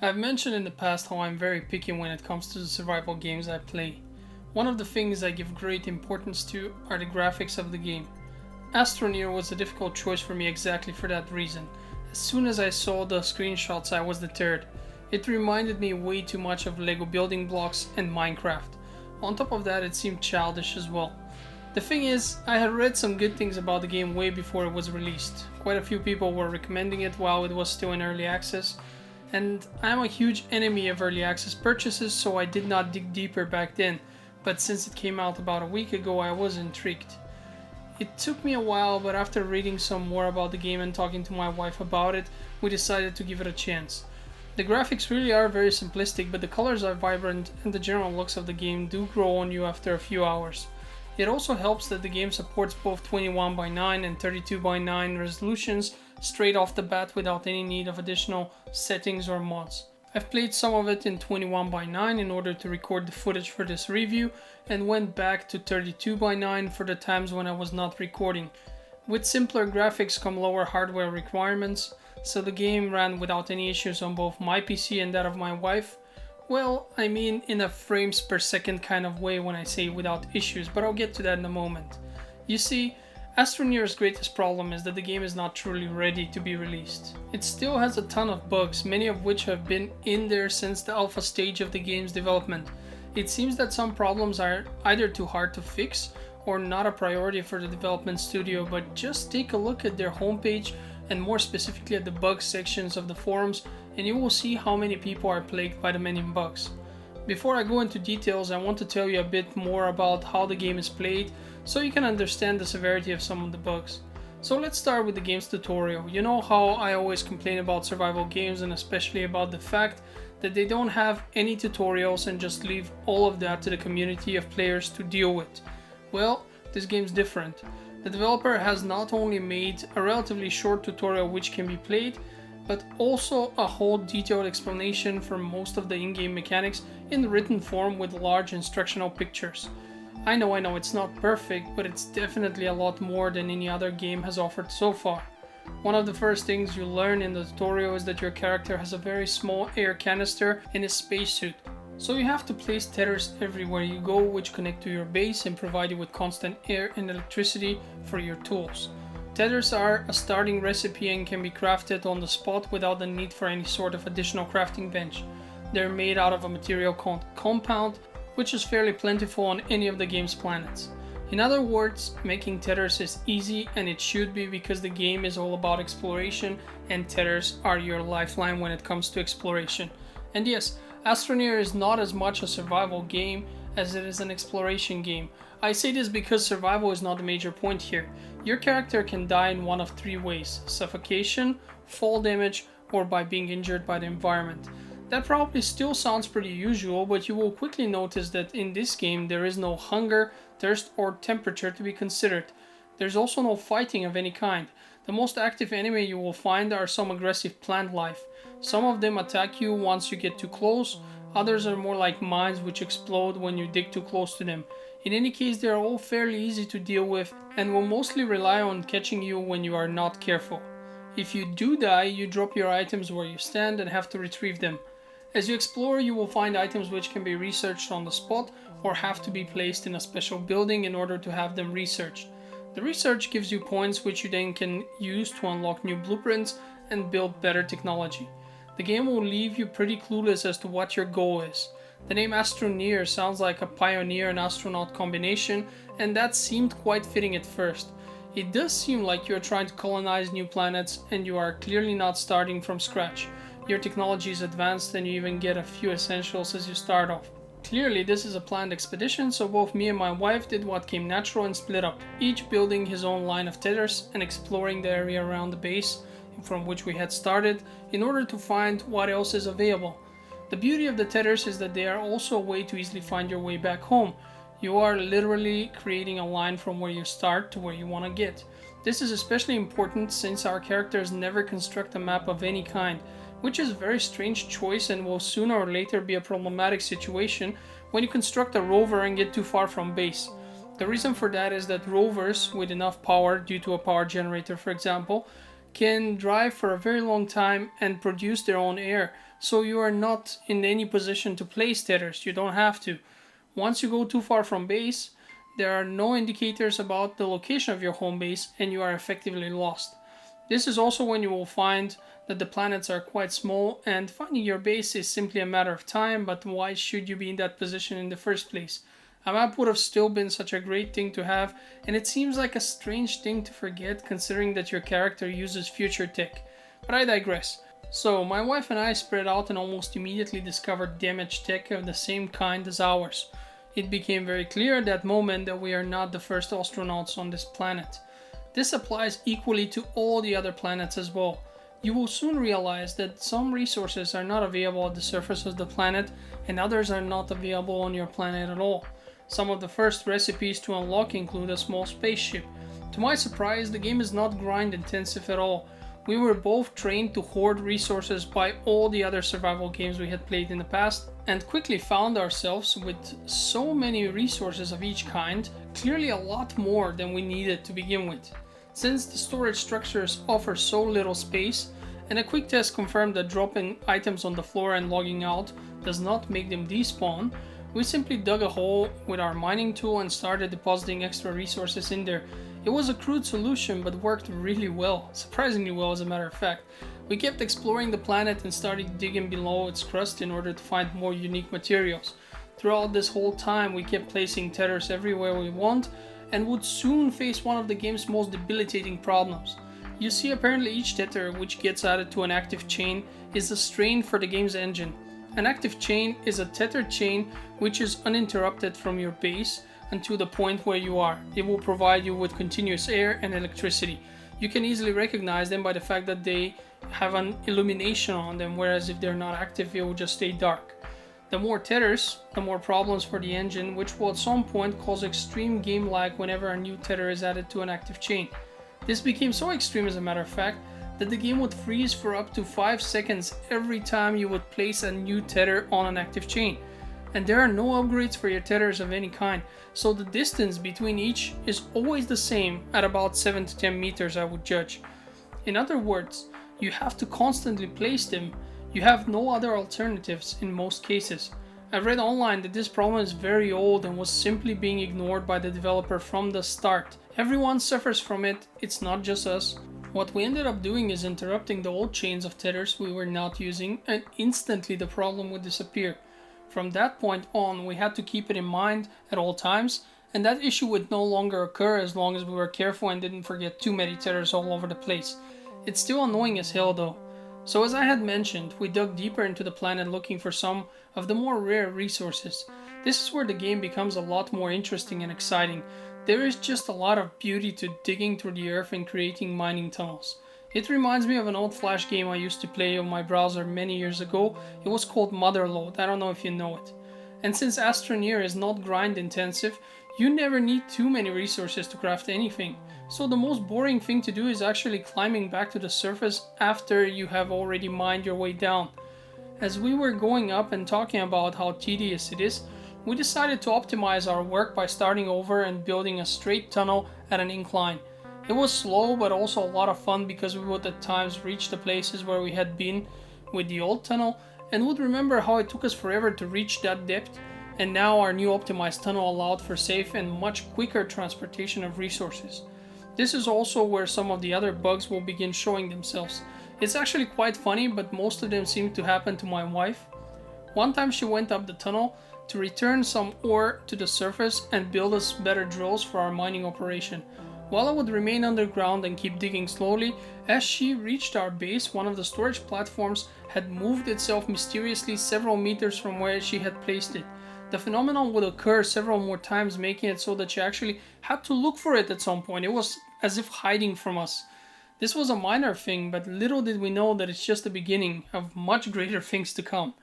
I've mentioned in the past how I'm very picky when it comes to the survival games I play. One of the things I give great importance to are the graphics of the game. Astroneer was a difficult choice for me exactly for that reason. As soon as I saw the screenshots, I was deterred. It reminded me way too much of Lego building blocks and Minecraft. On top of that, it seemed childish as well. The thing is, I had read some good things about the game way before it was released. Quite a few people were recommending it while it was still in early access, and I'm a huge enemy of early access purchases, so I did not dig deeper back then, but since it came out about a week ago, I was intrigued. It took me a while, but after reading some more about the game and talking to my wife about it, we decided to give it a chance. The graphics really are very simplistic, but the colors are vibrant and the general looks of the game do grow on you after a few hours. It also helps that the game supports both 21 by 9 and 32 by 9 resolutions straight off the bat without any need of additional settings or mods. I've played some of it in 21 by 9 in order to record the footage for this review and went back to 32 by 9 for the times when I was not recording. With simpler graphics come lower hardware requirements, so the game ran without any issues on both my PC and that of my wife. Well, I mean in a frames per second kind of way when I say without issues, but I'll get to that in a moment. You see, Astroneer's greatest problem is that the game is not truly ready to be released. It still has a ton of bugs, many of which have been in there since the alpha stage of the game's development. It seems that some problems are either too hard to fix or not a priority for the development studio, but just take a look at their homepage and more specifically at the bugs sections of the forums and you will see how many people are plagued by the many bugs. Before I go into details, I want to tell you a bit more about how the game is played so you can understand the severity of some of the bugs. So let's start with the game's tutorial. You know how I always complain about survival games and especially about the fact that they don't have any tutorials and just leave all of that to the community of players to deal with. Well, this game's different. The developer has not only made a relatively short tutorial which can be played, but also a whole detailed explanation for most of the in-game mechanics in written form with large instructional pictures. I know it's not perfect, but it's definitely a lot more than any other game has offered so far. One of the first things you learn in the tutorial is that your character has a very small air canister in his spacesuit. So you have to place tethers everywhere you go which connect to your base and provide you with constant air and electricity for your tools. Tethers are a starting recipe and can be crafted on the spot without the need for any sort of additional crafting bench. They're made out of a material called compound, which is fairly plentiful on any of the game's planets. In other words, making tethers is easy, and it should be because the game is all about exploration and tethers are your lifeline when it comes to exploration. And yes, Astroneer is not as much a survival game as it is an exploration game. I say this because survival is not the major point here. Your character can die in one of three ways: suffocation, fall damage, or by being injured by the environment. That probably still sounds pretty usual, but you will quickly notice that in this game there is no hunger, thirst, or temperature to be considered. There's also no fighting of any kind. The most active enemy you will find are some aggressive plant life. Some of them attack you once you get too close, others are more like mines which explode when you dig too close to them. In any case, they are all fairly easy to deal with and will mostly rely on catching you when you are not careful. If you do die, you drop your items where you stand and have to retrieve them. As you explore, you will find items which can be researched on the spot or have to be placed in a special building in order to have them researched. The research gives you points which you then can use to unlock new blueprints and build better technology. The game will leave you pretty clueless as to what your goal is. The name Astroneer sounds like a pioneer and astronaut combination, and that seemed quite fitting at first. It does seem like you're trying to colonize new planets and you are clearly not starting from scratch. Your technology is advanced and you even get a few essentials as you start off. Clearly this is a planned expedition, so both me and my wife did what came natural and split up, each building his own line of tethers and exploring the area around the base from which we had started in order to find what else is available. The beauty of the tethers is that they are also a way to easily find your way back home. You are literally creating a line from where you start to where you want to get. This is especially important since our characters never construct a map of any kind, which is a very strange choice and will sooner or later be a problematic situation when you construct a rover and get too far from base. The reason for that is that rovers with enough power, due to a power generator for example, can drive for a very long time and produce their own air, so you are not in any position to place tethers. You don't have to. Once you go too far from base, there are no indicators about the location of your home base and you are effectively lost. This is also when you will find that the planets are quite small and finding your base is simply a matter of time, but why should you be in that position in the first place? A map would have still been such a great thing to have, and it seems like a strange thing to forget considering that your character uses future tech. But I digress. So, my wife and I spread out and almost immediately discovered damaged tech of the same kind as ours. It became very clear at that moment that we are not the first astronauts on this planet. This applies equally to all the other planets as well. You will soon realize that some resources are not available at the surface of the planet and others are not available on your planet at all. Some of the first recipes to unlock include a small spaceship. To my surprise, the game is not grind intensive at all. We were both trained to hoard resources by all the other survival games we had played in the past and quickly found ourselves with so many resources of each kind, clearly a lot more than we needed to begin with. Since the storage structures offer so little space, and a quick test confirmed that dropping items on the floor and logging out does not make them despawn, we simply dug a hole with our mining tool and started depositing extra resources in there. It was a crude solution but worked really well, surprisingly well as a matter of fact. We kept exploring the planet and started digging below its crust in order to find more unique materials. Throughout this whole time we kept placing tethers everywhere we want and would soon face one of the game's most debilitating problems. You see, apparently each tether which gets added to an active chain is a strain for the game's engine. An active chain is a tethered chain which is uninterrupted from your base until the point where you are. It will provide you with continuous air and electricity. You can easily recognize them by the fact that they have an illumination on them, whereas if they're not active it will just stay dark. The more tethers, the more problems for the engine, which will at some point cause extreme game lag whenever a new tether is added to an active chain. This became so extreme as a matter of fact that the game would freeze for up to 5 seconds every time you would place a new tether on an active chain. And there are no upgrades for your tethers of any kind, so the distance between each is always the same at about 7 to 10 meters I would judge. In other words, you have to constantly place them. You have no other alternatives in most cases. I read online that this problem is very old and was simply being ignored by the developer from the start. Everyone suffers from it, it's not just us. What we ended up doing is interrupting the old chains of tethers we were not using, and instantly the problem would disappear. From that point on, we had to keep it in mind at all times, and that issue would no longer occur as long as we were careful and didn't forget too many tethers all over the place. It's still annoying as hell though. So as I had mentioned, we dug deeper into the planet looking for some of the more rare resources. This is where the game becomes a lot more interesting and exciting. There is just a lot of beauty to digging through the earth and creating mining tunnels. It reminds me of an old Flash game I used to play on my browser many years ago. It was called Motherlode, I don't know if you know it. And since Astroneer is not grind intensive, you never need too many resources to craft anything. So the most boring thing to do is actually climbing back to the surface after you have already mined your way down. As we were going up and talking about how tedious it is, we decided to optimize our work by starting over and building a straight tunnel at an incline. It was slow but also a lot of fun because we would at times reach the places where we had been with the old tunnel and would remember how it took us forever to reach that depth, and now our new optimized tunnel allowed for safe and much quicker transportation of resources. This is also where some of the other bugs will begin showing themselves. It's actually quite funny, but most of them seem to happen to my wife. One time she went up the tunnel to return some ore to the surface and build us better drills for our mining operation. While I would remain underground and keep digging slowly, as she reached our base, one of the storage platforms had moved itself mysteriously several meters from where she had placed it. The phenomenon would occur several more times, making it so that she actually had to look for it at some point. It was as if hiding from us. This was a minor thing, but little did we know that it's just the beginning of much greater things to come.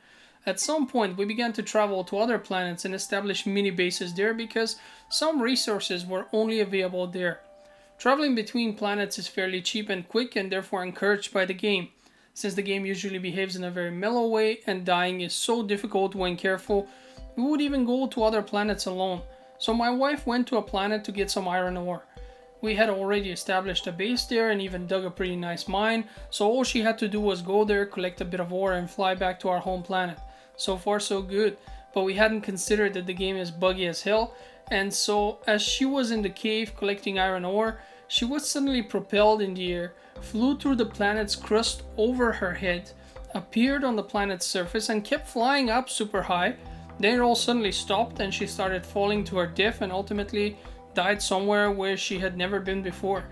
At some point, we began to travel to other planets and establish mini bases there because some resources were only available there. Traveling between planets is fairly cheap and quick and therefore encouraged by the game. Since the game usually behaves in a very mellow way and dying is so difficult when careful, we would even go to other planets alone. So my wife went to a planet to get some iron ore. We had already established a base there and even dug a pretty nice mine, so all she had to do was go there, collect a bit of ore and fly back to our home planet. So far so good, but we hadn't considered that the game is buggy as hell, and so as she was in the cave collecting iron ore, she was suddenly propelled in the air, flew through the planet's crust over her head, appeared on the planet's surface and kept flying up super high. Then it all suddenly stopped and she started falling to her death and ultimately died somewhere where she had never been before.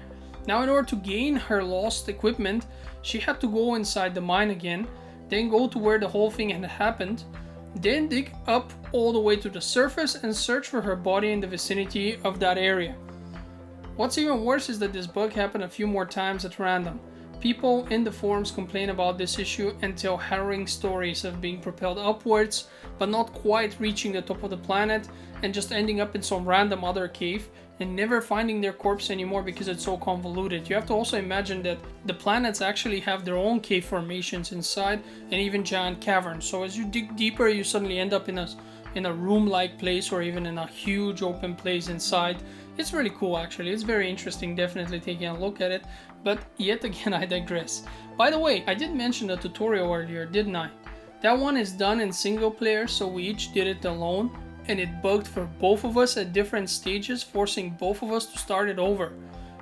Now in order to gain her lost equipment, she had to go inside the mine again, then go to where the whole thing had happened, then dig up all the way to the surface and search for her body in the vicinity of that area. What's even worse is that this bug happened a few more times at random. People in the forums complain about this issue and tell harrowing stories of being propelled upwards but not quite reaching the top of the planet and just ending up in some random other cave and never finding their corpse anymore because it's so convoluted. You have to also imagine that the planets actually have their own cave formations inside and even giant caverns. So as you dig deeper, you suddenly end up in a room-like place or even in a huge open place inside. It's really cool actually. It's very interesting, definitely taking a look at it. But yet again, I digress. By the way, I did mention the tutorial earlier, didn't I? That one is done in single player, so we each did it alone. And it bugged for both of us at different stages, forcing both of us to start it over.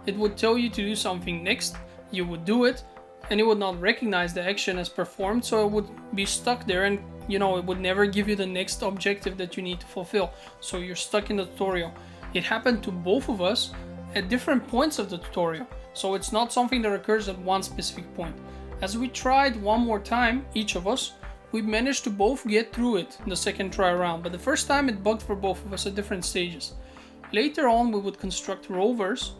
It would tell you to do something next, you would do it, and it would not recognize the action as performed, so it would be stuck there and it would never give you the next objective that you need to fulfill. So you're stuck in the tutorial. It happened to both of us at different points of the tutorial, so it's not something that occurs at one specific point. As we tried one more time, each of us, we managed to both get through it the second try around, but the first time it bugged for both of us at different stages. Later on we would construct rovers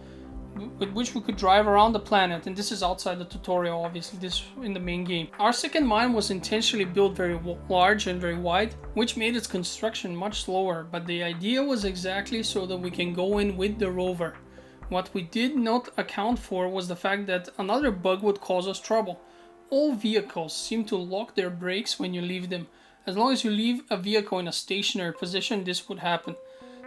with which we could drive around the planet, and this is outside the tutorial, obviously, this in the main game. Our second mine was intentionally built very large and very wide, which made its construction much slower, but the idea was exactly so that we can go in with the rover. What we did not account for was the fact that another bug would cause us trouble. All vehicles seem to lock their brakes when you leave them. As long as you leave a vehicle in a stationary position, this would happen.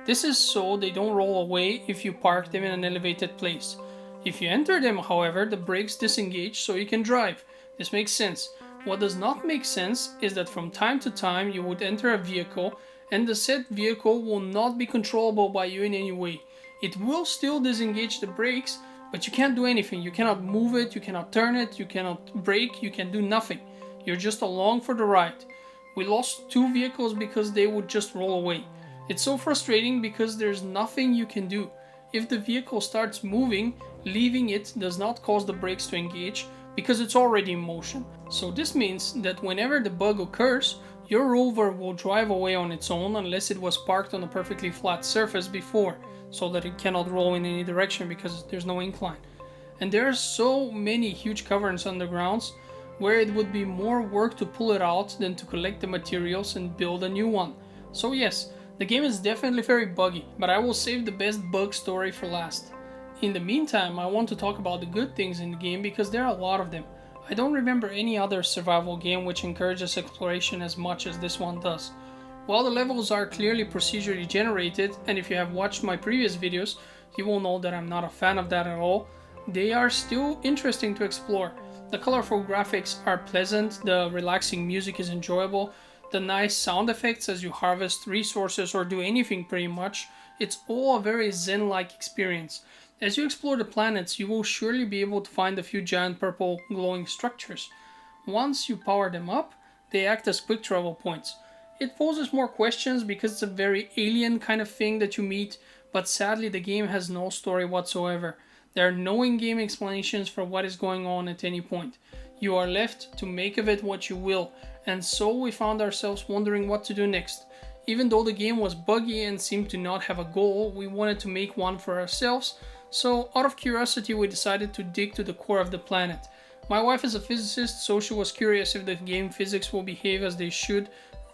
This is so they don't roll away if you park them in an elevated place. If you enter them, however, the brakes disengage so you can drive. This makes sense. What does not make sense is that from time to time you would enter a vehicle and the said vehicle will not be controllable by you in any way. It will still disengage the brakes, but you can't do anything. You cannot move it, you cannot turn it, you cannot brake, you can do nothing. You're just along for the ride. We lost 2 vehicles because they would just roll away. It's so frustrating because there's nothing you can do. If the vehicle starts moving, leaving it does not cause the brakes to engage because it's already in motion. So this means that whenever the bug occurs, your rover will drive away on its own unless it was parked on a perfectly flat surface before, so that it cannot roll in any direction because there's no incline. And there are so many huge caverns undergrounds where it would be more work to pull it out than to collect the materials and build a new one. So yes, the game is definitely very buggy, but I will save the best bug story for last. In the meantime, I want to talk about the good things in the game because there are a lot of them. I don't remember any other survival game which encourages exploration as much as this one does. While the levels are clearly procedurally generated, and if you have watched my previous videos, you will know that I'm not a fan of that at all, they are still interesting to explore. The colorful graphics are pleasant, the relaxing music is enjoyable, the nice sound effects as you harvest resources or do anything pretty much, it's all a very zen-like experience. As you explore the planets, you will surely be able to find a few giant purple glowing structures. Once you power them up, they act as quick travel points. It poses more questions because it's a very alien kind of thing that you meet, but sadly the game has no story whatsoever. There are no in-game explanations for what is going on at any point. You are left to make of it what you will, and so we found ourselves wondering what to do next. Even though the game was buggy and seemed to not have a goal, we wanted to make one for ourselves, so out of curiosity we decided to dig to the core of the planet. My wife is a physicist, so she was curious if the game physics will behave as they should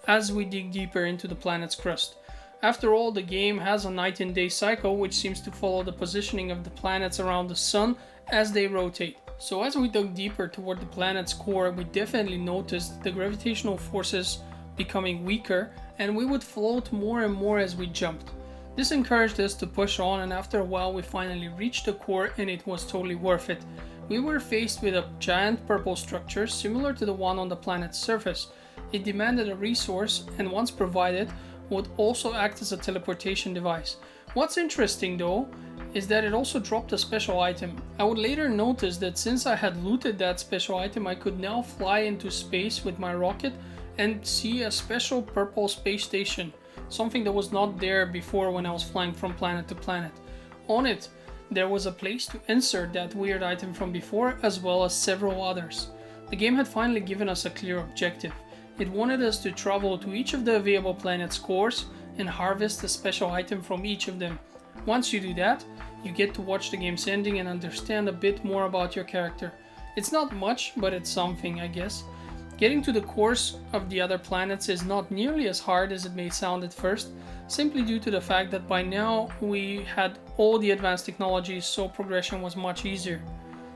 as we dig deeper into the planet's crust. After all, the game has a night and day cycle which seems to follow the positioning of the planets around the sun as they rotate. So as we dug deeper toward the planet's core, we definitely noticed the gravitational forces becoming weaker and we would float more and more as we jumped. This encouraged us to push on, and after a while we finally reached the core and it was totally worth it. We were faced with a giant purple structure similar to the one on the planet's surface. It demanded a resource, and once provided, would also act as a teleportation device. What's interesting though is that it also dropped a special item. I would later notice that since I had looted that special item, I could now fly into space with my rocket and see a special purple space station, something that was not there before when I was flying from planet to planet. On it, there was a place to insert that weird item from before, as well as several others. The game had finally given us a clear objective. It wanted us to travel to each of the available planets' cores and harvest a special item from each of them. Once you do that, you get to watch the game's ending and understand a bit more about your character. It's not much, but it's something, I guess. Getting to the cores of the other planets is not nearly as hard as it may sound at first, simply due to the fact that by now we had all the advanced technologies, so progression was much easier.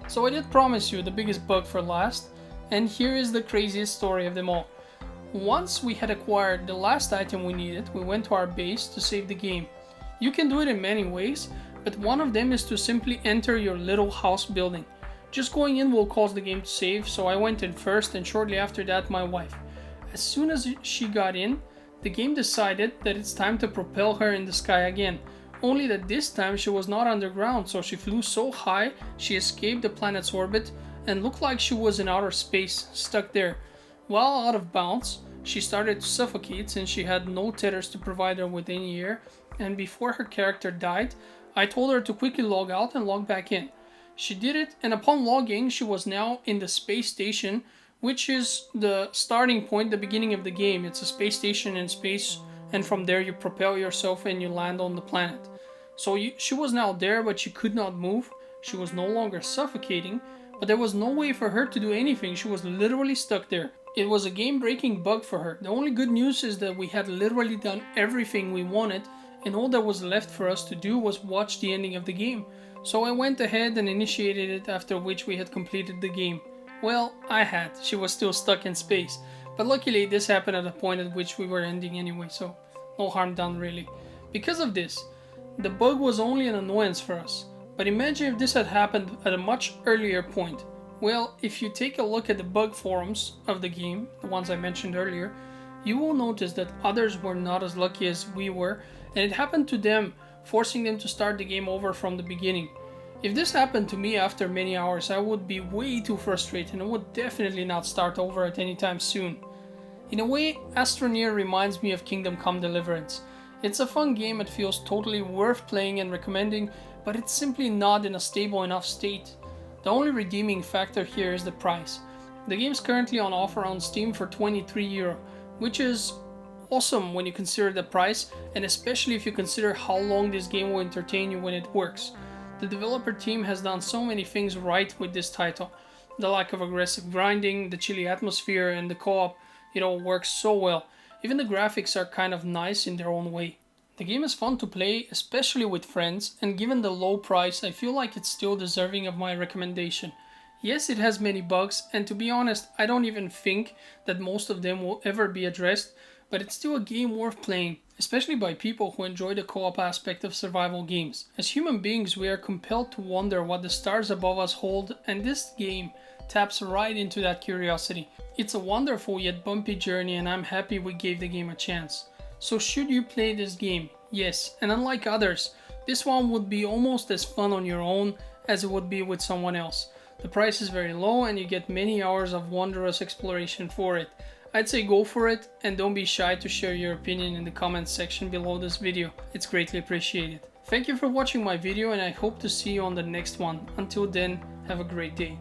So I did promise you the biggest bug for last, and here is the craziest story of them all. Once we had acquired the last item we needed, we went to our base to save the game. You can do it in many ways, but one of them is to simply enter your little house building. Just going in will cause the game to save, so I went in first, and shortly after that my wife. As soon as she got in, the game decided that it's time to propel her in the sky again. Only that this time she was not underground, so she flew so high she escaped the planet's orbit and looked like she was in outer space, stuck there. While out of bounds, she started to suffocate since she had no tethers to provide her with any air, and before her character died, I told her to quickly log out and log back in. She did it, and upon logging, she was now in the space station, which is the starting point, the beginning of the game. It's a space station in space, and from there you propel yourself and you land on the planet. So she was now there, but she could not move. She was no longer suffocating, but there was no way for her to do anything. She was literally stuck there. It was a game-breaking bug for her. The only good news is that we had literally done everything we wanted, and all that was left for us to do was watch the ending of the game. So I went ahead and initiated it, after which we had completed the game. Well, I had. She was still stuck in space. But luckily this happened at a point at which we were ending anyway, so no harm done really. Because of this, the bug was only an annoyance for us. But imagine if this had happened at a much earlier point. Well, if you take a look at the bug forums of the game, the ones I mentioned earlier, you will notice that others were not as lucky as we were, and it happened to them, forcing them to start the game over from the beginning. If this happened to me after many hours, I would be way too frustrated and would definitely not start over at any time soon. In a way, Astroneer reminds me of Kingdom Come Deliverance. It's a fun game that feels totally worth playing and recommending, but it's simply not in a stable enough state. The only redeeming factor here is the price. The game is currently on offer on Steam for €23, which is awesome when you consider the price, and especially if you consider how long this game will entertain you when it works. The developer team has done so many things right with this title. The lack of aggressive grinding, the chilly atmosphere, and the co-op, it all works so well. Even the graphics are kind of nice in their own way. The game is fun to play, especially with friends, and given the low price, I feel like it's still deserving of my recommendation. Yes, it has many bugs, and to be honest, I don't even think that most of them will ever be addressed, but it's still a game worth playing, especially by people who enjoy the co-op aspect of survival games. As human beings, we are compelled to wonder what the stars above us hold, and this game taps right into that curiosity. It's a wonderful yet bumpy journey, and I'm happy we gave the game a chance. So should you play this game? Yes, and unlike others, this one would be almost as fun on your own as it would be with someone else. The price is very low and you get many hours of wondrous exploration for it. I'd say go for it, and don't be shy to share your opinion in the comments section below this video. It's greatly appreciated. Thank you for watching my video, and I hope to see you on the next one. Until then, have a great day.